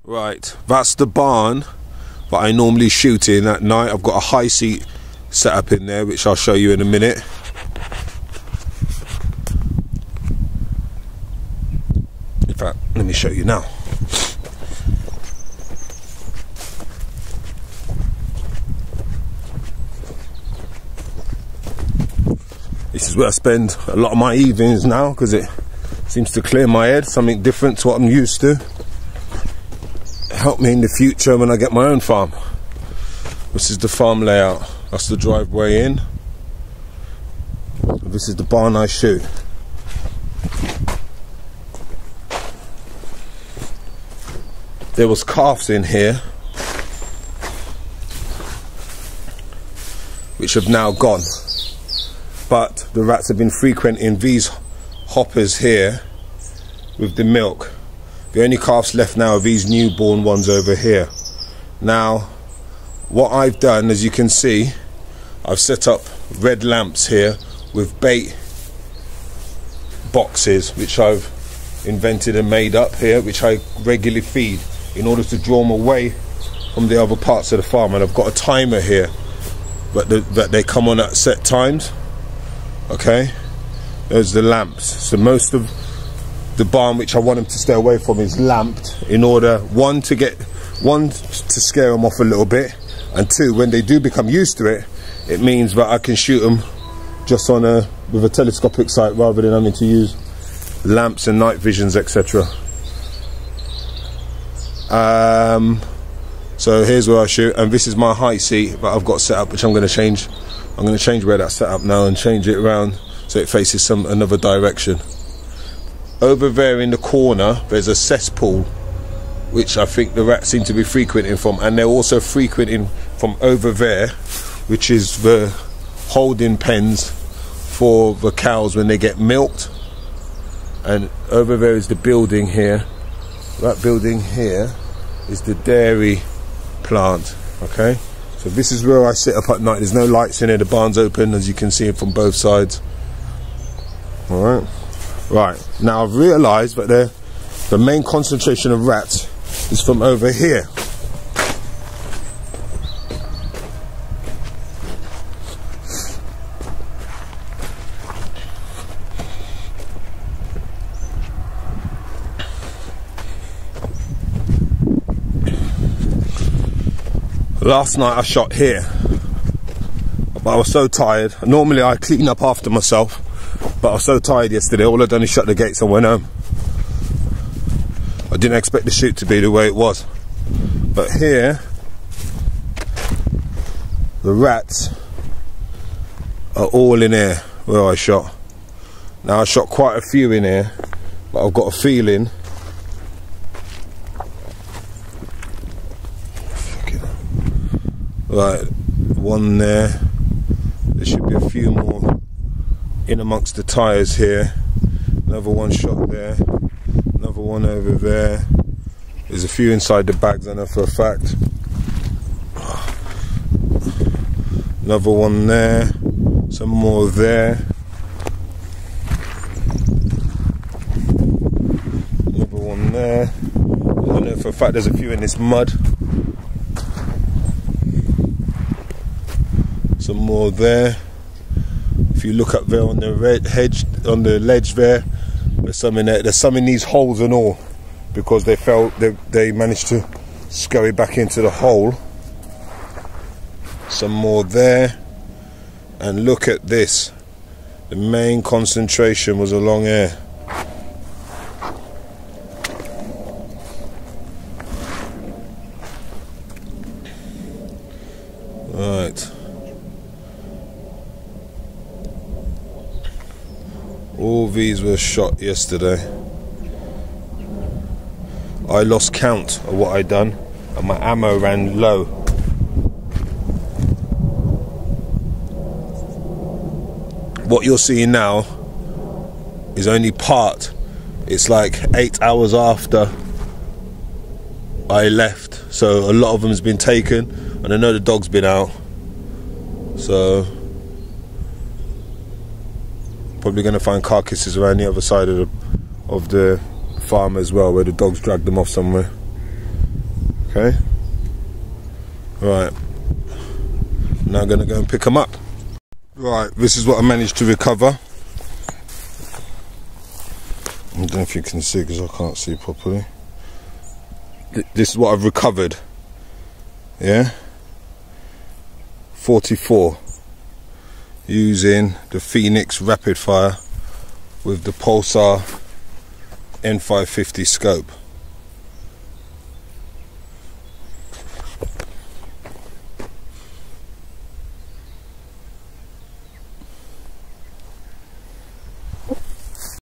Right, that's the barn that I normally shoot in at night. I've got a high seat set up in there, which I'll show you in a minute. In fact, let me show you now. This is where I spend a lot of my evenings now, because it seems to clear my head, something different to what I'm used to. Help me in the future when I get my own farm. This is the farm layout. That's the driveway in. This is the barn I shoot. There was calves in here, which have now gone. But the rats have been frequenting these hoppers here with the milk. The only calves left now are these newborn ones over here. Now, what I've done, as you can see, I've set up red lamps here with bait boxes, which I've invented and made up here, which I regularly feed in order to draw them away from the other parts of the farm. And I've got a timer here, but that they come on at set times. Okay, those are the lamps. So most of the barn, which I want them to stay away from, is lamped in order, one, to scare them off a little bit, and two, when they do become used to it, it means that I can shoot them just on with a telescopic sight rather than having to use lamps and night visions, etc. So here's where I shoot, and this is my high seat that I've got set up, which I'm going to change. I'm going to change where that's set up now and change it around so it faces another direction. Over there in the corner, there's a cesspool, which I think the rats seem to be frequenting from, and they're also frequenting from over there, which is the holding pens for the cows when they get milked. And over there is the building here. That building here is the dairy plant. Okay, so this is where I sit up at night. There's no lights in here, the barn's open, as you can see from both sides. Alright. Right, now I've realised that the main concentration of rats is from over here. Last night I shot here, but I was so tired. Normally I clean up after myself, but I was so tired yesterday, all I done is shut the gates and went home. I didn't expect the shoot to be the way it was. But here, the rats are all in here where I shot. Now I shot quite a few in here, but I've got a feeling right, one there. There should be a few more in amongst the tyres here. Another one shot there. Another one over there. There's a few inside the bags, I know for a fact. Another one there. Some more there. Another one there. I know for a fact there's a few in this mud. Some more there. If you look up there on the red hedge, on the ledge there, there's some in there. There's some in these holes and all, because they managed to scurry back into the hole. Some more there, and look at this. The main concentration was along here. Right. All these were shot yesterday. I lost count of what I'd done, and my ammo ran low. What you're seeing now is only part. It's like 8 hours after I left, so a lot of them's been taken, and I know the dog's been out, so probably going to find carcasses around the other side of the farm as well, where the dogs dragged them off somewhere. Okay. Right. Now I'm going to go and pick them up. Right, this is what I managed to recover. I don't know if you can see because I can't see properly. This is what I've recovered. Yeah. 44. Using the Phoenix rapid fire with the pulsar n550 scope.